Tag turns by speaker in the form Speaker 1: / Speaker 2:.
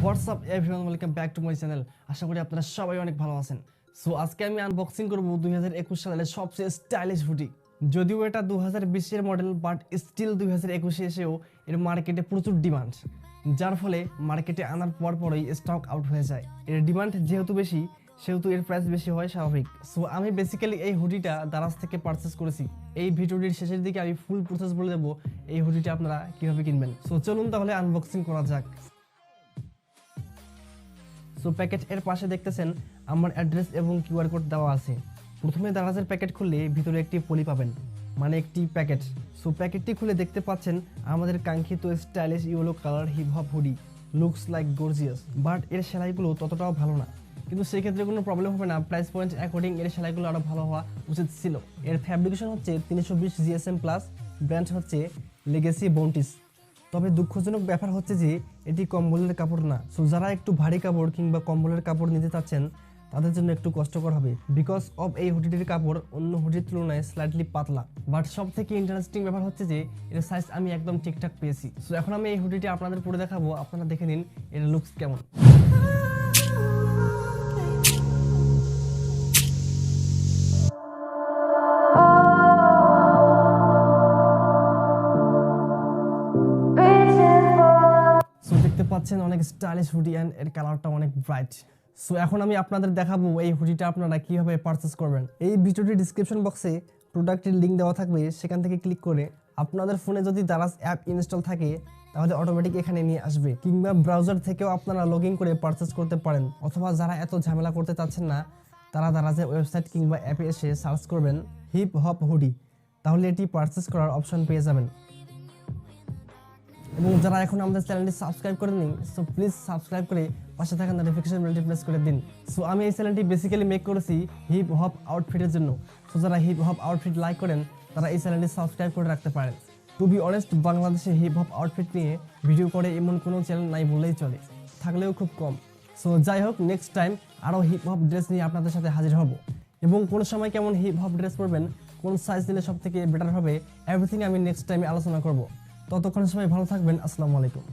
Speaker 1: WhatsApp everyone, welcome back to my channel. আশা করি আপনারা সবাই অনেক ভালো আছেন। সো আজকে আমি আনবক্সিং করব 2021 সালের সবচেয়ে স্টাইলিশ হুডি। যদিও এটা 2020 এর মডেল, বাট স্টিল 2021 এসেও এর মার্কেটে প্রচুর ডিমান্ড, যার ফলে মার্কেটে আনার পরই স্টক আউট হয়ে যায়। এর ডিমান্ড যেহেতু বেশি, সেহেতু এর প্রাইস বেশি হয় স্বাভাবিক। সো আমি বেসিক্যালি এই হুডিটা দারাজ থেকে পারচেস করেছি। এই ভিডিওটির শেষের দিকে আমি ফুল প্রসেস বলে দেবো এই হুডিটা আপনারা কিভাবে কিনবেন। সো চলুন তাহলে আনবক্সিং করা যাক। সো প্যাকেট এর পাশে দেখতেছেন আমার অ্যাড্রেস এবং কিউআর কোড দেওয়া আছে। প্রথমে দারাজের প্যাকেট খুললে ভিতরে একটি পলি পাবেন, মানে একটি প্যাকেট। সো প্যাকেটটি খুলে দেখতে পাচ্ছেন আমাদের কাঙ্ক্ষিত stylish yellow colour hip hop hoodie. Looks like gorgeous, but এর সেলাইগুলো ততটাও ভালো না। কিন্তু সেক্ষেত্রে কোনো প্রবলেম হবে না, প্রাইস পয়েন্ট অ্যাকর্ডিং এর সেলাইগুলো আরও ভালো হওয়া উচিত ছিল। এর ফ্যাব্রিকেশন হচ্ছে 320 জিএসএম প্লাস, ব্র্যান্ড হচ্ছে লেগেসি বন্টিস। তবে দুঃখজনক ব্যাপার হচ্ছে যে এটি কম্বলের কাপড় না। সো যারা একটু ভারী কাপড় কিংবা কম্বলের কাপড় নিতে চাচ্ছেন তাদের জন্য একটু কষ্টকর হবে, বিকজ অফ এই হুডিটির কাপড় অন্য হুডির তুলনায় স্লাইটলি পাতলা। বাট সব থেকে ইন্টারেস্টিং ব্যাপার হচ্ছে যে এর সাইজ আমি একদম ঠিকঠাক পেয়েছি। সো এখন আমি এই হুডিটি আপনাদের পরে দেখাবো, আপনারা দেখে নিন এর লুকস কেমন। দেখতে পাচ্ছেন অনেক স্টাইলিশ হুডি এন্ড এর কালারটা অনেক ব্রাইট। সো এখন আমি আপনাদের দেখাবো এই হুডিটা আপনারা কিভাবে পারচেজ করবেন। এই ভিডিওটির ডিসক্রিপশন বক্সে প্রোডাক্টের লিংক দেওয়া থাকবে, সেখান থেকে ক্লিক করে আপনাদের ফোনে যদি দারাজ অ্যাপ ইনস্টল থাকে তাহলে অটোমেটিক এখানে নিয়ে আসবে, কিংবা ব্রাউজার থেকেও আপনারা লগ ইন করে পারচেজ করতে পারেন। অথবা যারা এত ঝামেলা করতে চাচ্ছেন না তারা দারাজের ওয়েবসাইট কিংবা অ্যাপে এসে সার্চ করবেন হিপ হপ হুডি, তাহলে এটি পারচেজ করার অপশন পেয়ে যাবেন। এবং যারা এখন আমাদের চ্যানেলটি সাবস্ক্রাইব করেননি, সো প্লিজ সাবস্ক্রাইব করে পাশে থাকা নোটিফিকেশন বেলটি প্রেস করে দিন। সো আমি এই চ্যানেলটি বেসিক্যালি মেক করেছি হিপ হপ আউটফিটের জন্য। সো যারা হিপ হপ আউটফিট লাইক করেন তারা এই চ্যানেলটি সাবস্ক্রাইব করে রাখতে পারেন। টু বি অনেস্ট, বাংলাদেশে হিপ হপ আউটফিট নিয়ে ভিডিও করে এমন কোনো চ্যানেল নাই বললেই চলে, থাকলেও খুব কম। সো যাই হোক, নেক্সট টাইম আরও হিপ হপ ড্রেস নিয়ে আপনাদের সাথে হাজির হব, এবং কোন সময় কেমন হিপ হপ ড্রেস পরবেন, কোন সাইজ দিলে সব থেকে বেটার হবে, এভরিথিং আমি নেক্সট টাইমে আলোচনা করব। ততক্ষণ সবাই ভালো থাকবেন। আসসালামু আলাইকুম।